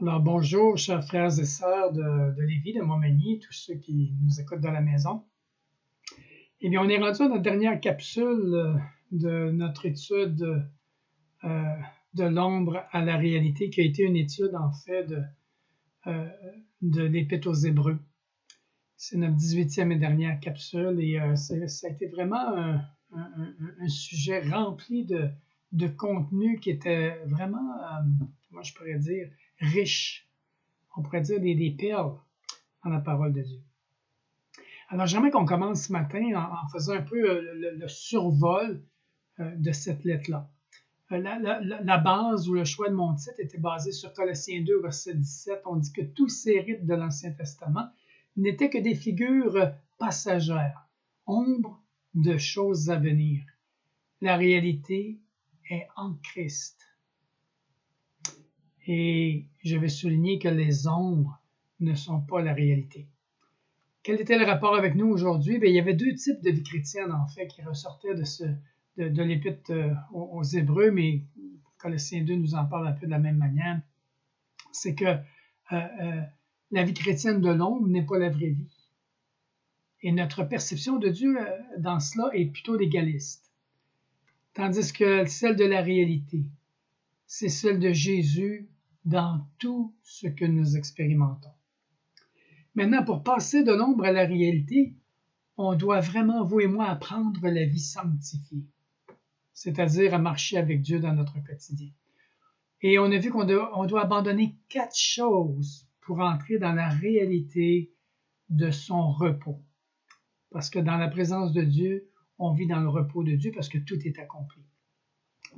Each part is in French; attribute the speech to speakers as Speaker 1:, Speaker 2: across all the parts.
Speaker 1: Alors bonjour, chers frères et sœurs de Lévis, de Montmagny, tous ceux qui nous écoutent dans la maison. Eh bien, on est rendu à notre dernière capsule de notre étude de l'ombre à la réalité, qui a été une étude en fait de l'Épître aux Hébreux. C'est notre 18e et dernière capsule et ça a été vraiment un sujet rempli de contenu qui était vraiment, comment je pourrais dire, riche. On pourrait dire des perles dans la parole de Dieu. Alors, j'aimerais qu'on commence ce matin en faisant un peu le survol de cette lettre-là. La base ou le choix de mon titre était basé sur Colossiens 2, verset 17. On dit que tous ces rites de l'Ancien Testament n'étaient que des figures passagères, ombres de choses à venir. La réalité est en Christ. Et je vais souligner que les ombres ne sont pas la réalité. Quel était le rapport avec nous aujourd'hui? Bien, il y avait deux types de vie chrétienne, en fait, qui ressortaient de l'Épître aux Hébreux, mais Colossiens 2 nous en parle un peu de la même manière. C'est que la vie chrétienne de l'ombre n'est pas la vraie vie. Et notre perception de Dieu dans cela est plutôt légaliste. Tandis que celle de la réalité, c'est celle de Jésus dans tout ce que nous expérimentons. Maintenant, pour passer de l'ombre à la réalité, on doit vraiment, vous et moi, apprendre la vie sanctifiée, c'est-à-dire à marcher avec Dieu dans notre quotidien. Et on a vu qu'on doit abandonner 4 choses pour entrer dans la réalité de son repos. Parce que dans la présence de Dieu, on vit dans le repos de Dieu parce que tout est accompli.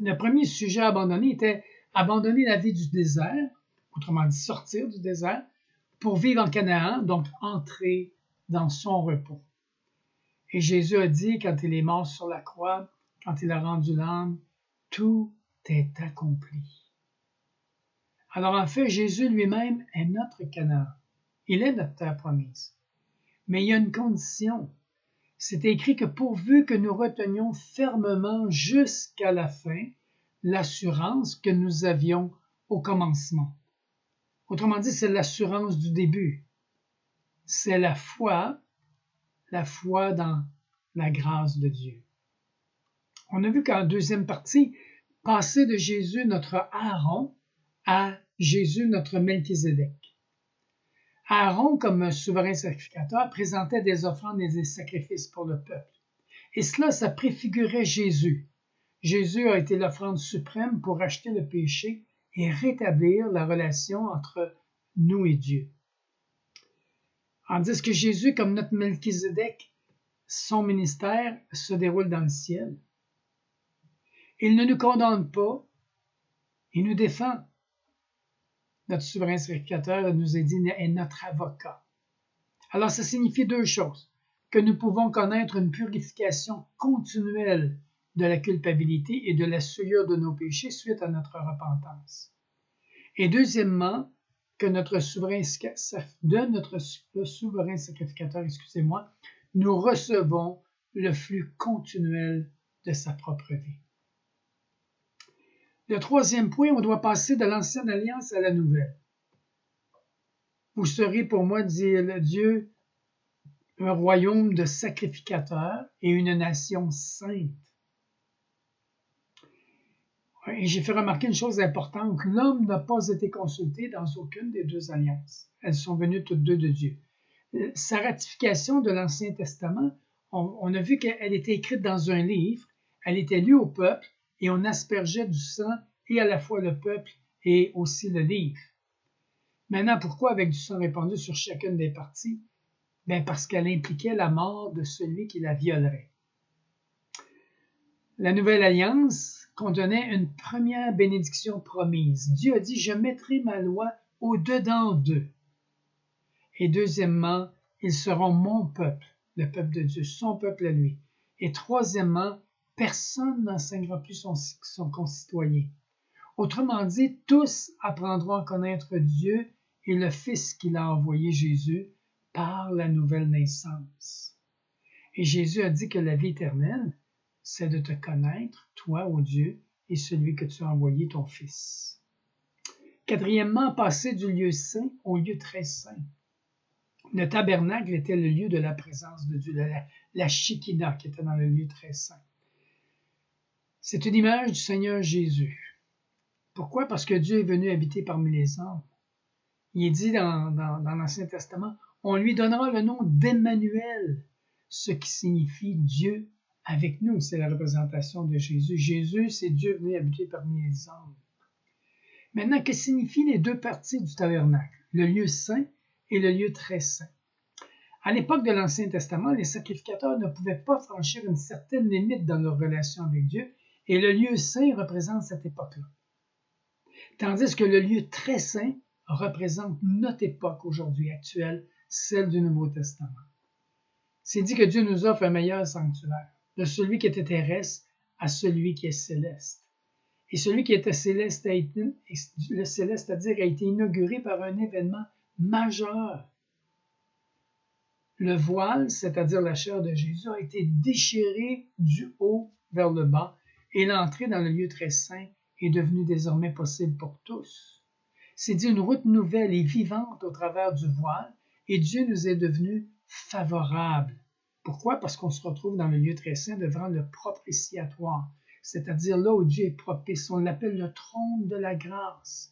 Speaker 1: Le premier sujet à abandonner était abandonner la vie du désert, autrement dit sortir du désert, pour vivre en Canaan, donc entrer dans son repos. Et Jésus a dit, quand il est mort sur la croix, quand il a rendu l'âme, tout est accompli. Alors en fait, Jésus lui-même est notre Canaan. Il est notre terre promise. Mais il y a une condition. C'est écrit que pourvu que nous retenions fermement jusqu'à la fin l'assurance que nous avions au commencement. Autrement dit, c'est l'assurance du début. C'est la foi dans la grâce de Dieu. On a vu qu'en deuxième partie, passer de Jésus notre Aaron à Jésus notre Melchizedek. Aaron, comme souverain sacrificateur, présentait des offrandes et des sacrifices pour le peuple. Et cela, ça préfigurait Jésus. Jésus a été l'offrande suprême pour racheter le péché et rétablir la relation entre nous et Dieu. Tandis que Jésus, comme notre Melchizedek, son ministère se déroule dans le ciel. Il ne nous condamne pas, il nous défend. Notre souverain sacrificateur nous est dit est notre avocat. Alors ça signifie deux choses, que nous pouvons connaître une purification continuelle de la culpabilité et de la souillure de nos péchés suite à notre repentance. Et deuxièmement, que notre souverain sacrificateur, nous recevons le flux continuel de sa propre vie. Le troisième point, on doit passer de l'ancienne alliance à la nouvelle. Vous serez pour moi, dit le Dieu, un royaume de sacrificateurs et une nation sainte. Et j'ai fait remarquer une chose importante, l'homme n'a pas été consulté dans aucune des deux alliances. Elles sont venues toutes deux de Dieu. Sa ratification de l'Ancien Testament, on a vu qu'elle était écrite dans un livre, elle était lue au peuple et on aspergeait du sang et à la fois le peuple et aussi le livre. Maintenant, pourquoi avec du sang répandu sur chacune des parties? Bien parce qu'elle impliquait la mort de celui qui la violerait. La Nouvelle Alliance contenait une première bénédiction promise. Dieu a dit, je mettrai ma loi au-dedans d'eux. Et deuxièmement, ils seront mon peuple, le peuple de Dieu, son peuple à lui. Et troisièmement, personne n'enseignera plus son concitoyen. Autrement dit, tous apprendront à connaître Dieu et le Fils qu'il a envoyé, Jésus, par la nouvelle naissance. Et Jésus a dit que la vie éternelle, c'est de te connaître, toi, ô Dieu, et celui que tu as envoyé, ton Fils. Quatrièmement, passer du lieu saint au lieu très saint. Le tabernacle était le lieu de la présence de Dieu, la Shekinah qui était dans le lieu très saint. C'est une image du Seigneur Jésus. Pourquoi? Parce que Dieu est venu habiter parmi les hommes. Il est dit dans l'Ancien Testament, on lui donnera le nom d'Emmanuel, ce qui signifie Dieu avec nous. C'est la représentation de Jésus. Jésus, c'est Dieu venu habiter parmi les hommes. Maintenant, que signifient les deux parties du tabernacle, le lieu saint et le lieu très saint? À l'époque de l'Ancien Testament, les sacrificateurs ne pouvaient pas franchir une certaine limite dans leur relation avec Dieu, et le lieu saint représente cette époque-là. Tandis que le lieu très saint représente notre époque aujourd'hui actuelle, celle du Nouveau Testament. C'est dit que Dieu nous offre un meilleur sanctuaire, de celui qui était terrestre à celui qui est céleste. Et celui qui était céleste, le céleste, c'est-à-dire, a été inauguré par un événement majeur. Le voile, c'est-à-dire la chair de Jésus, a été déchiré du haut vers le bas et l'entrée dans le lieu très saint est devenue désormais possible pour tous. C'est dit une route nouvelle et vivante au travers du voile et Dieu nous est devenu favorable. Pourquoi? Parce qu'on se retrouve dans le lieu très saint devant le propitiatoire, c'est-à-dire là où Dieu est propice. On l'appelle le trône de la grâce.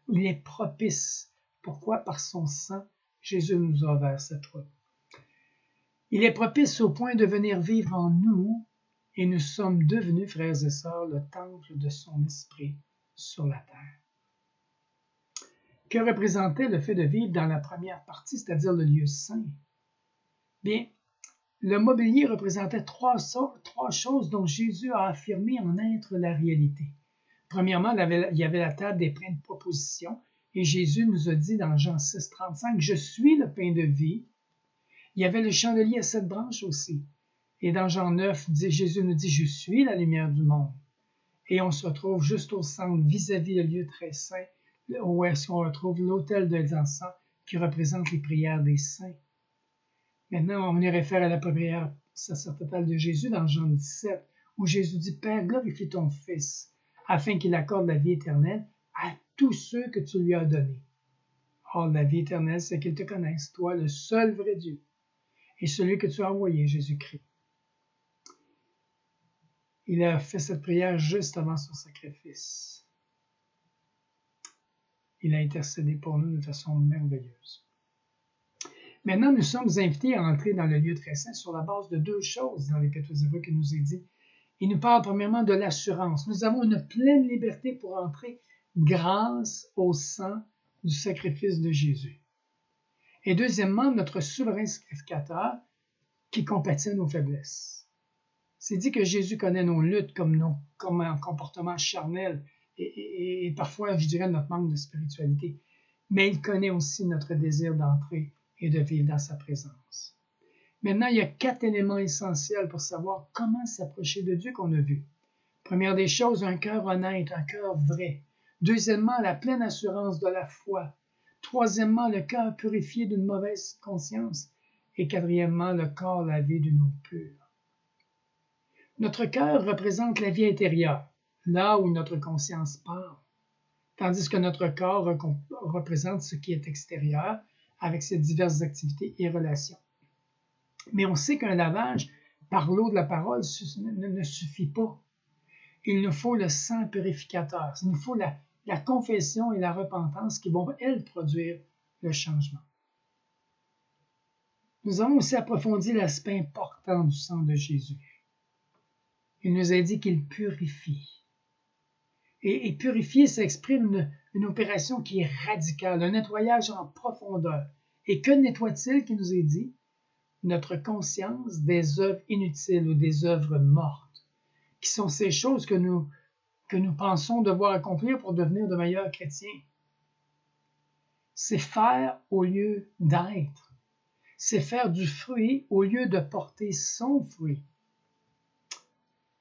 Speaker 1: Il est propice. Pourquoi? Par son sang, Jésus nous a ouvert cette route. Il est propice au point de venir vivre en nous et nous sommes devenus, frères et sœurs, le temple de son esprit sur la terre. Que représentait le fait de vivre dans la première partie, c'est-à-dire le lieu saint? Bien, le mobilier représentait trois choses dont Jésus a affirmé en être la réalité. Premièrement, il y avait la table des pains de proposition et Jésus nous a dit dans Jean 6, 35, « Je suis le pain de vie ». Il y avait le chandelier à 7 branches aussi. Et dans Jean 9, Jésus nous dit « Je suis la lumière du monde ». Et on se retrouve juste au centre, vis-à-vis le lieu très saint, où est-ce qu'on retrouve l'autel des encens qui représente les prières des saints. Maintenant, on y réfère à la prière sacerdotale de Jésus dans Jean 17, où Jésus dit « Père, glorifie ton Fils, afin qu'il accorde la vie éternelle à tous ceux que tu lui as donnés. » Or, la vie éternelle, c'est qu'ils te connaissent, toi, le seul vrai Dieu, et celui que tu as envoyé, Jésus-Christ. Il a fait cette prière juste avant son sacrifice. Il a intercédé pour nous de façon merveilleuse. Maintenant, nous sommes invités à entrer dans le lieu très saint sur la base de deux choses dans l'Épître aux Hébreux qu'il nous est dit. Il nous parle premièrement de l'assurance. Nous avons une pleine liberté pour entrer grâce au sang du sacrifice de Jésus. Et deuxièmement, notre souverain sacrificateur qui compatit à nos faiblesses. C'est dit que Jésus connaît nos luttes comme un comportement charnel et parfois, je dirais, notre manque de spiritualité. Mais il connaît aussi notre désir d'entrer et de vivre dans sa présence. Maintenant, il y a 4 éléments essentiels pour savoir comment s'approcher de Dieu qu'on a vu. Première des choses, un cœur honnête, un cœur vrai. Deuxièmement, la pleine assurance de la foi. Troisièmement, le cœur purifié d'une mauvaise conscience. Et quatrièmement, le corps lavé d'une eau pure. Notre cœur représente la vie intérieure, là où notre conscience parle, tandis que notre corps représente ce qui est extérieur, avec ses diverses activités et relations. Mais on sait qu'un lavage par l'eau de la parole ne suffit pas. Il nous faut le sang purificateur. Il nous faut la confession et la repentance qui vont, elles, produire le changement. Nous avons aussi approfondi l'aspect important du sang de Jésus. Il nous a dit qu'il purifie. Et purifier, ça exprime une opération qui est radicale, un nettoyage en profondeur. Et que nettoie-t-il, qui nous est dit? Notre conscience des œuvres inutiles ou des œuvres mortes, qui sont ces choses que nous pensons devoir accomplir pour devenir de meilleurs chrétiens. C'est faire au lieu d'être. C'est faire du fruit au lieu de porter son fruit.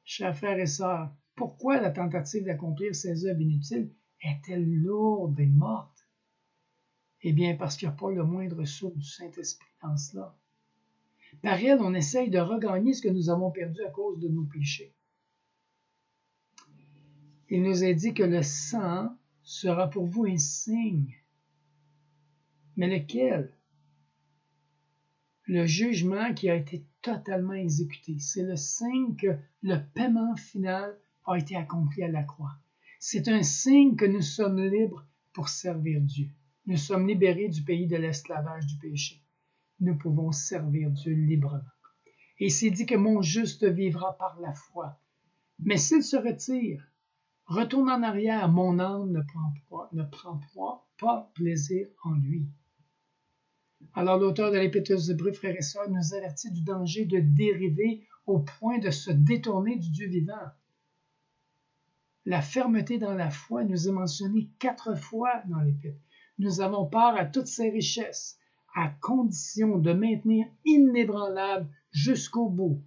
Speaker 1: Chers frères et sœurs, pourquoi la tentative d'accomplir ces œuvres inutiles est-elle lourde et morte? Eh bien, parce qu'il n'y a pas le moindre souffle du Saint-Esprit dans cela. Par elle, on essaye de regagner ce que nous avons perdu à cause de nos péchés. Il nous est dit que le sang sera pour vous un signe. Mais lequel? Le jugement qui a été totalement exécuté. C'est le signe que le paiement final a été accompli à la croix. C'est un signe que nous sommes libres pour servir Dieu. Nous sommes libérés du pays de l'esclavage du péché. Nous pouvons servir Dieu librement. Et c'est dit que mon juste vivra par la foi. Mais s'il se retire, retourne en arrière, mon âme ne prend pas plaisir en lui. Alors l'auteur de l'Épître aux Hébreux, frères et sœurs, nous avertit du danger de dériver au point de se détourner du Dieu vivant. La fermeté dans la foi nous est mentionnée 4 fois dans l'Épître. Nous avons part à toutes ces richesses, à condition de maintenir inébranlable jusqu'au bout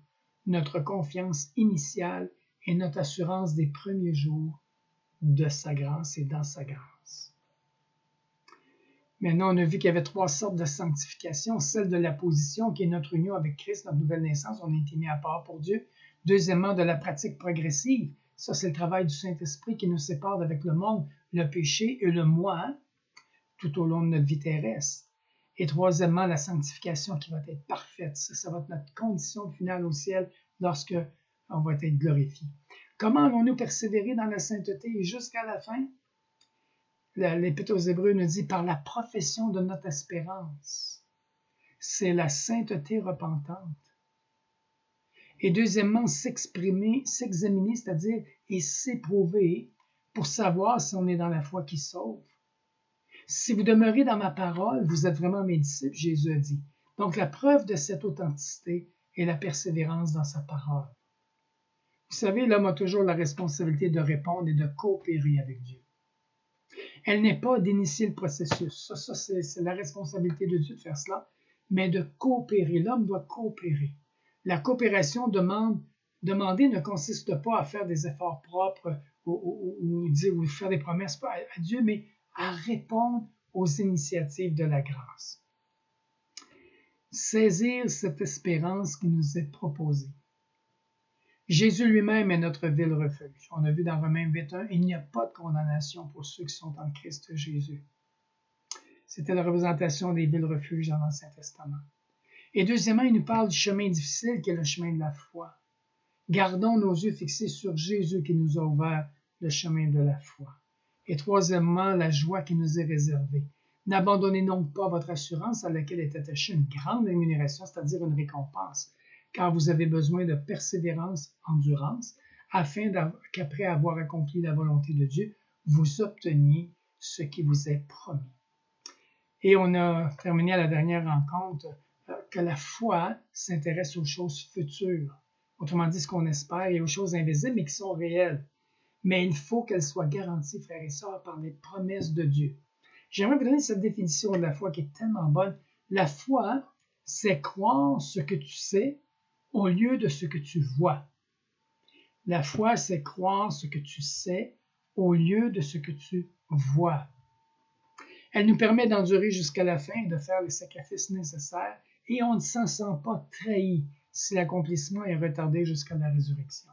Speaker 1: notre confiance initiale et notre assurance des premiers jours de sa grâce et dans sa grâce. Maintenant, on a vu qu'il y avait 3 sortes de sanctification. Celle de la position, qui est notre union avec Christ, notre nouvelle naissance, on a été mis à part pour Dieu. Deuxièmement, de la pratique progressive. Ça, c'est le travail du Saint-Esprit qui nous sépare d'avec le monde, le péché et le moi, tout au long de notre vie terrestre. Et troisièmement, la sanctification qui va être parfaite. Ça va être notre condition finale au ciel lorsque on va être glorifié. Comment allons-nous persévérer dans la sainteté jusqu'à la fin? L'Épître aux Hébreux nous dit par la profession de notre espérance. C'est la sainteté repentante. Et deuxièmement, s'examiner, c'est-à-dire et s'éprouver pour savoir si on est dans la foi qui sauve. Si vous demeurez dans ma parole, vous êtes vraiment mes disciples, Jésus a dit. Donc la preuve de cette authenticité est la persévérance dans sa parole. Vous savez, l'homme a toujours la responsabilité de répondre et de coopérer avec Dieu. Elle n'est pas d'initier le processus. Ça c'est la responsabilité de Dieu de faire cela, mais de coopérer. L'homme doit coopérer. La coopération demandée ne consiste pas à faire des efforts propres ou faire des promesses à Dieu, mais à répondre aux initiatives de la grâce. Saisir cette espérance qui nous est proposée. Jésus lui-même est notre vil refuge. On a vu dans Romains 8.1, il n'y a pas de condamnation pour ceux qui sont en Christ Jésus. C'était la représentation des vils refuges dans l'Ancien Testament. Et deuxièmement, il nous parle du chemin difficile qui est le chemin de la foi. Gardons nos yeux fixés sur Jésus qui nous a ouvert le chemin de la foi. Et troisièmement, la joie qui nous est réservée. N'abandonnez donc pas votre assurance à laquelle est attachée une grande rémunération, c'est-à-dire une récompense, car vous avez besoin de persévérance, endurance, afin qu'après avoir accompli la volonté de Dieu, vous obteniez ce qui vous est promis. Et on a terminé à la dernière rencontre que la foi s'intéresse aux choses futures, autrement dit ce qu'on espère, et aux choses invisibles mais qui sont réelles. Mais il faut qu'elles soient garanties, frères et sœurs, par les promesses de Dieu. J'aimerais vous donner cette définition de la foi qui est tellement bonne. La foi, c'est croire ce que tu sais au lieu de ce que tu vois. La foi, c'est croire ce que tu sais au lieu de ce que tu vois. Elle nous permet d'endurer jusqu'à la fin et de faire les sacrifices nécessaires et on ne s'en sent pas trahi si l'accomplissement est retardé jusqu'à la résurrection.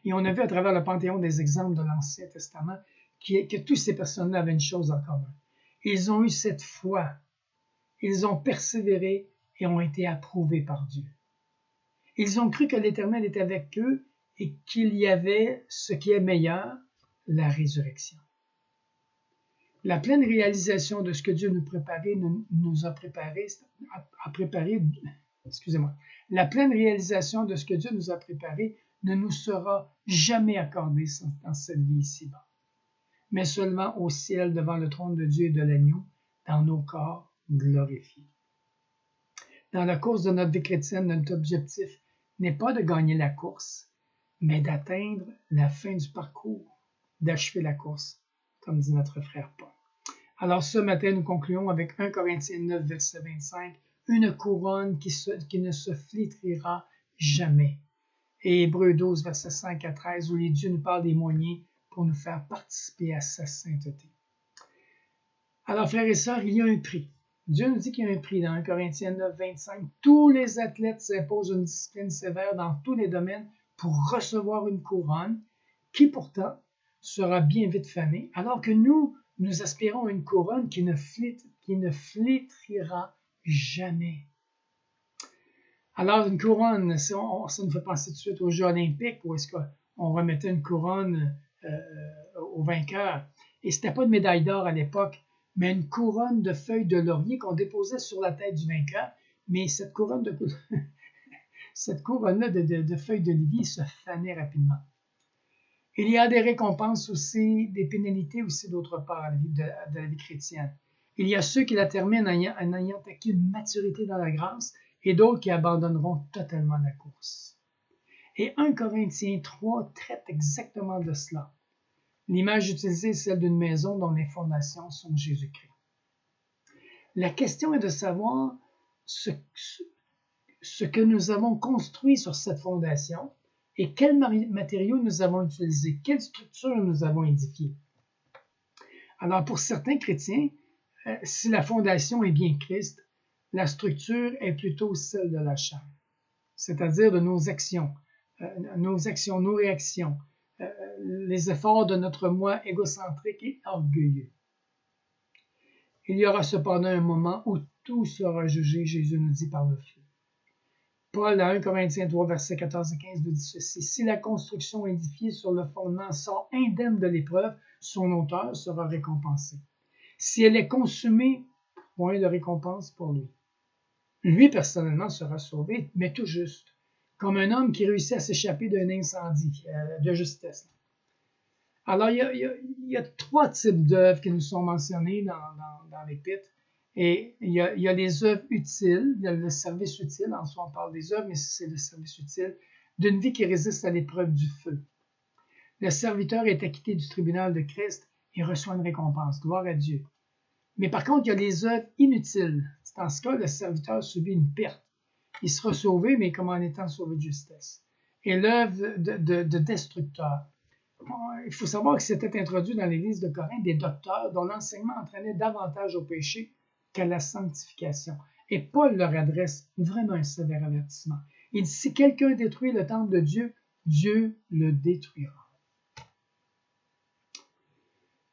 Speaker 1: Et on a vu à travers le panthéon des exemples de l'Ancien Testament que toutes ces personnes-là avaient une chose en commun. Ils ont eu cette foi, ils ont persévéré et ont été approuvés par Dieu. Ils ont cru que l'Éternel était avec eux et qu'il y avait ce qui est meilleur, la résurrection. La pleine réalisation de ce que Dieu La pleine réalisation de ce que Dieu nous a préparé ne nous sera jamais accordée dans cette vie ici-bas, mais seulement au ciel devant le trône de Dieu et de l'agneau, dans nos corps glorifiés. Dans la course de notre vie chrétienne, notre objectif n'est pas de gagner la course, mais d'atteindre la fin du parcours, d'achever la course, comme dit notre frère Paul. Alors ce matin, nous concluons avec 1 Corinthiens 9, verset 25, une couronne qui ne se flétrira jamais. Et Hébreux 12, verset 5 à 13, où les dieux nous parlent des moyens pour nous faire participer à sa sainteté. Alors frères et sœurs, il y a un prix. Dieu nous dit qu'il y a un prix dans 1 Corinthiens 9, 25. Tous les athlètes s'imposent une discipline sévère dans tous les domaines pour recevoir une couronne qui pourtant sera bien vite fané, alors que nous aspirons à une couronne qui ne flétrira jamais. Alors, une couronne, ça nous fait penser tout de suite aux Jeux olympiques, où est-ce qu'on remettait une couronne au vainqueur. Et ce n'était pas de médaille d'or à l'époque, mais une couronne de feuilles de laurier qu'on déposait sur la tête du vainqueur. Mais cette couronne-là de feuilles d'olivier se fanait rapidement. Il y a des récompenses aussi, des pénalités aussi d'autre part de la vie chrétienne. Il y a ceux qui la terminent en ayant acquis une maturité dans la grâce et d'autres qui abandonneront totalement la course. Et 1 Corinthiens 3 traite exactement de cela. L'image utilisée est celle d'une maison dont les fondations sont Jésus-Christ. La question est de savoir ce que nous avons construit sur cette fondation et quels matériaux nous avons utilisés, quelle structure nous avons édifiée. Alors pour certains chrétiens, si la fondation est bien Christ, la structure est plutôt celle de la chair, c'est-à-dire de nos actions, nos réactions, les efforts de notre moi égocentrique et orgueilleux. Il y aura cependant un moment où tout sera jugé, Jésus nous dit, par le feu. Paul, à 1 Corinthiens 3, versets 14 et 15, nous dit ceci: si la construction édifiée sur le fondement sort indemne de l'épreuve, son auteur sera récompensé. Si elle est consumée, point de récompense pour lui. Lui, personnellement, sera sauvé, mais tout juste, comme un homme qui réussit à s'échapper d'un incendie de justesse. Alors, il y a 3 types d'œuvres qui nous sont mentionnées dans l'Épître. Et il y a les œuvres utiles, il y a le service utile, en soi on parle des œuvres, mais c'est le service utile, d'une vie qui résiste à l'épreuve du feu. Le serviteur est acquitté du tribunal de Christ et reçoit une récompense, gloire à Dieu. Mais par contre, il y a les œuvres inutiles. Dans ce cas, le serviteur subit une perte. Il sera sauvé, mais comme en étant sauvé de justesse. Et l'œuvre de destructeur. Il faut savoir que c'était introduit dans l'Église de Corinthe des docteurs dont l'enseignement entraînait davantage au péché qu'à la sanctification. Et Paul leur adresse vraiment un sévère avertissement. Il dit, si quelqu'un détruit le temple de Dieu, Dieu le détruira.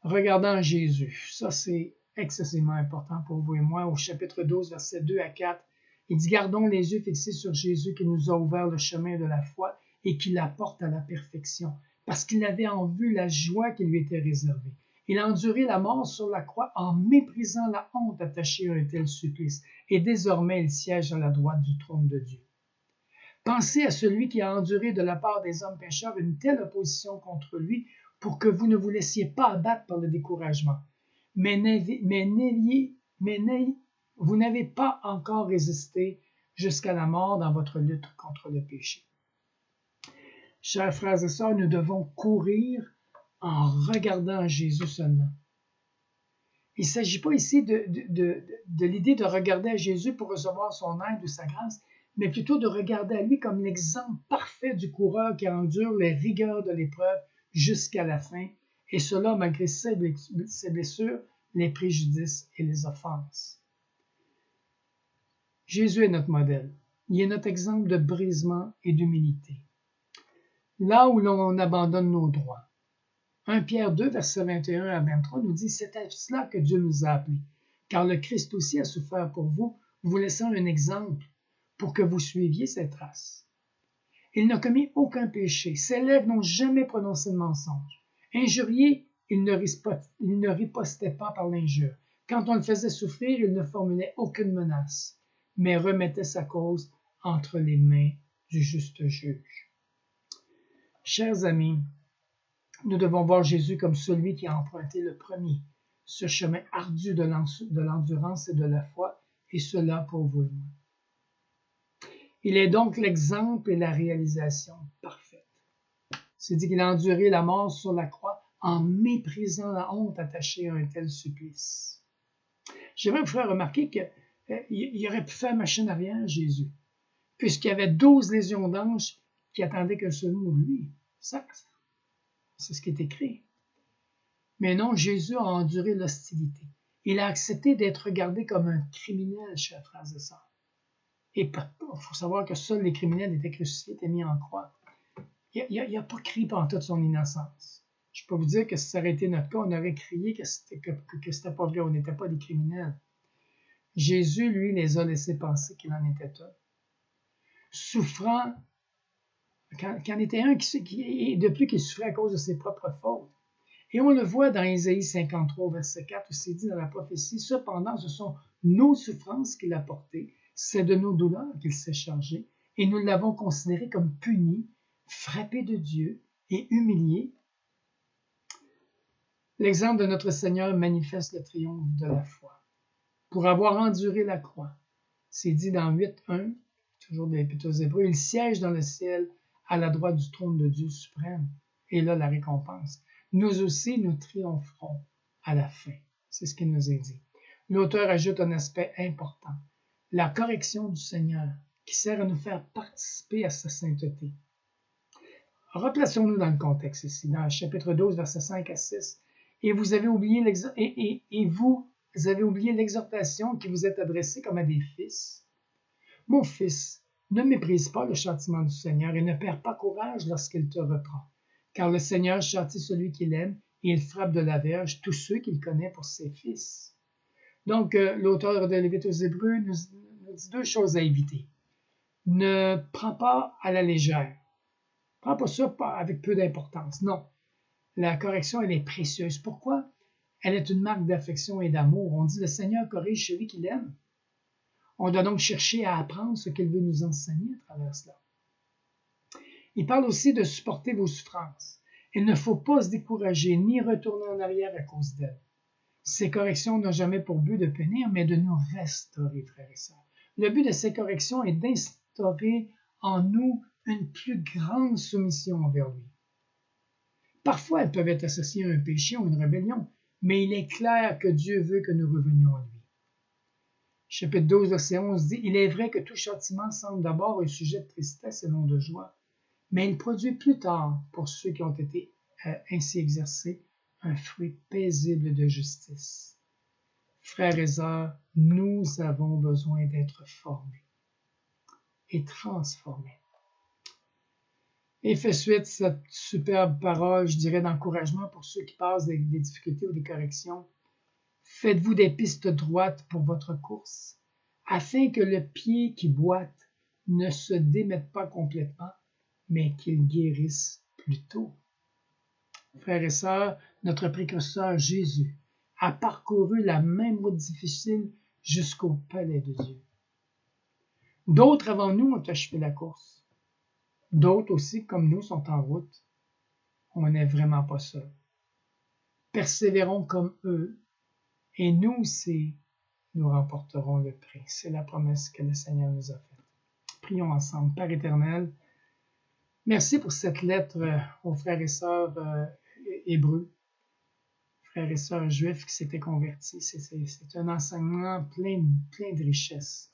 Speaker 1: Regardant Jésus, ça c'est excessivement important pour vous et moi. Au chapitre 12, versets 2 à 4, il dit, gardons les yeux fixés sur Jésus qui nous a ouvert le chemin de la foi et qui l'apporte à la perfection, parce qu'il avait en vue la joie qui lui était réservée. Il a enduré la mort sur la croix en méprisant la honte attachée à un tel supplice, et désormais il siège à la droite du trône de Dieu. Pensez à celui qui a enduré de la part des hommes pécheurs une telle opposition contre lui pour que vous ne vous laissiez pas abattre par le découragement. Mais vous n'avez pas encore résisté jusqu'à la mort dans votre lutte contre le péché. Chers frères et sœurs, nous devons courir en regardant Jésus seulement. Il ne s'agit pas ici de l'idée de regarder à Jésus pour recevoir son aide ou sa grâce, mais plutôt de regarder à lui comme l'exemple parfait du coureur qui endure les rigueurs de l'épreuve jusqu'à la fin, et cela malgré ses blessures, les préjudices et les offenses. Jésus est notre modèle. Il est notre exemple de brisement et d'humilité. Là où l'on abandonne nos droits. 1 Pierre 2, versets 21 à 23 nous dit « C'est à cela que Dieu nous a appelés, car le Christ aussi a souffert pour vous, vous laissant un exemple pour que vous suiviez ses traces. Il n'a commis aucun péché, ses lèvres n'ont jamais prononcé de mensonge. Injurié, il ne ripostait pas par l'injure. Quand on le faisait souffrir, il ne formulait aucune menace, mais remettait sa cause entre les mains du juste juge. » Chers amis, nous devons voir Jésus comme celui qui a emprunté le premier, ce chemin ardu de l'endurance et de la foi, et cela pour vous et moi. Il est donc l'exemple et la réalisation parfaite. C'est dit qu'il a enduré la mort sur la croix en méprisant la honte attachée à un tel supplice. J'aimerais vous faire remarquer qu'il aurait pu faire machine arrière, Jésus, puisqu'il y avait 12 légions d'anges qui attendaient qu'un seul mot de lui. Ça, c'est ce qui est écrit. Mais non, Jésus a enduré l'hostilité. Il a accepté d'être regardé comme un criminel, chers frères et sœurs. Et il faut savoir que seuls les criminels étaient crucifiés, étaient mis en croix. Il n'a pas crié pendant toute son innocence. Je peux vous dire que si ça aurait été notre cas, on aurait crié que c'était pas vrai, on n'était pas des criminels. Jésus, lui, les a laissés penser qu'il en était un. Souffrant, qu'en était un et de plus qu'il souffrait à cause de ses propres fautes. Et on le voit dans Ésaïe 53, verset 4, où c'est dit dans la prophétie, « Cependant, ce sont nos souffrances qu'il a portées, c'est de nos douleurs qu'il s'est chargé, et nous l'avons considéré comme puni, frappé de Dieu et humilié. » L'exemple de notre Seigneur manifeste le triomphe de la foi. Pour avoir enduré la croix, c'est dit dans 8.1, toujours de l'Épître aux Hébreux, « Il siège dans le ciel à la droite du trône de Dieu suprême. » Et là, la récompense. Nous aussi, nous triompherons à la fin. C'est ce qu'il nous est dit. L'auteur ajoute un aspect important, la correction du Seigneur, qui sert à nous faire participer à sa sainteté. Replaçons-nous dans le contexte ici, dans le chapitre 12, versets 5 à 6. Et vous avez oublié l'exhortation qui vous est adressée comme à des fils. Mon fils, ne méprise pas le châtiment du Seigneur et ne perds pas courage lorsqu'il te reprend. Car le Seigneur châtie celui qu'il aime et il frappe de la verge tous ceux qu'il connaît pour ses fils. Donc, l'auteur de l'Épître aux Hébreux nous dit deux choses à éviter. Ne prends pas à la légère. Prends pas ça avec peu d'importance. Non. La correction, elle est précieuse. Pourquoi? Elle est une marque d'affection et d'amour. On dit le Seigneur corrige celui qu'il aime. On doit donc chercher à apprendre ce qu'il veut nous enseigner à travers cela. Il parle aussi de supporter vos souffrances. Il ne faut pas se décourager ni retourner en arrière à cause d'elles. Ces corrections n'ont jamais pour but de punir, mais de nous restaurer, frères et sœurs. Le but de ces corrections est d'instaurer en nous une plus grande soumission envers lui. Parfois, elles peuvent être associées à un péché ou une rébellion, mais il est clair que Dieu veut que nous revenions à lui. Chapitre 12, verset 11 dit « Il est vrai que tout châtiment semble d'abord un sujet de tristesse et non de joie, mais il produit plus tard, pour ceux qui ont été ainsi exercés, un fruit paisible de justice. » Frères et sœurs, nous avons besoin d'être formés et transformés. Et fait suite cette superbe parole, je dirais, d'encouragement pour ceux qui passent des difficultés ou des corrections. Faites-vous des pistes droites pour votre course, afin que le pied qui boite ne se démette pas complètement, mais qu'il guérisse plutôt. Frères et sœurs, notre précurseur Jésus a parcouru la même route difficile jusqu'au palais de Dieu. D'autres avant nous ont achevé la course. D'autres aussi, comme nous, sont en route. On n'est vraiment pas seul. Persévérons comme eux, et nous aussi, nous remporterons le prix. C'est la promesse que le Seigneur nous a faite. Prions ensemble. Père éternel, merci pour cette lettre aux frères et sœurs hébreux, frères et sœurs juifs qui s'étaient convertis. C'est un enseignement plein de richesses.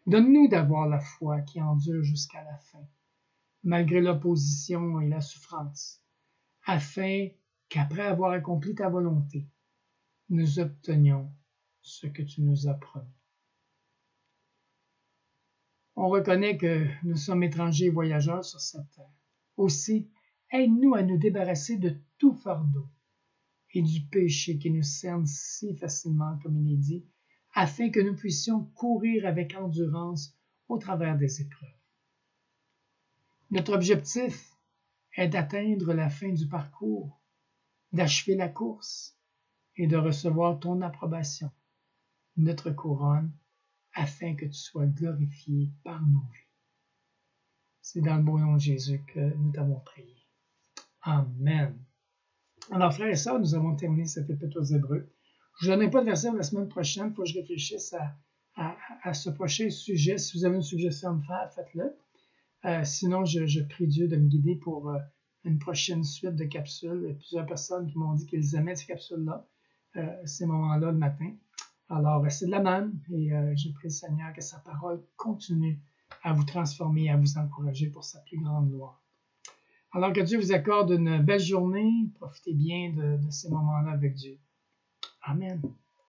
Speaker 1: Donne-nous d'avoir la foi qui endure jusqu'à la fin, malgré l'opposition et la souffrance, afin qu'après avoir accompli ta volonté, nous obtenions ce que tu nous as promis. On reconnaît que nous sommes étrangers et voyageurs sur cette terre. Aussi, aide-nous à nous débarrasser de tout fardeau et du péché qui nous cerne si facilement, comme il est dit, afin que nous puissions courir avec endurance au travers des épreuves. Notre objectif est d'atteindre la fin du parcours, d'achever la course et de recevoir ton approbation, notre couronne, afin que tu sois glorifié par nos vies. C'est dans le beau nom de Jésus que nous t'avons prié. Amen. Alors, frères et sœurs, nous avons terminé cet épître aux Hébreux. Je ne donnerai pas de verset la semaine prochaine, il faut que je réfléchisse à ce prochain sujet. Si vous avez une suggestion à me faire, faites-le. Sinon, je prie Dieu de me guider pour une prochaine suite de capsules. Il y a plusieurs personnes qui m'ont dit qu'ils aimaient ces capsules-là, ces moments-là le matin. Alors, c'est de la manne et je prie le Seigneur que sa parole continue à vous transformer et à vous encourager pour sa plus grande gloire. Alors que Dieu vous accorde une belle journée. Profitez bien de ces moments-là avec Dieu. Amen.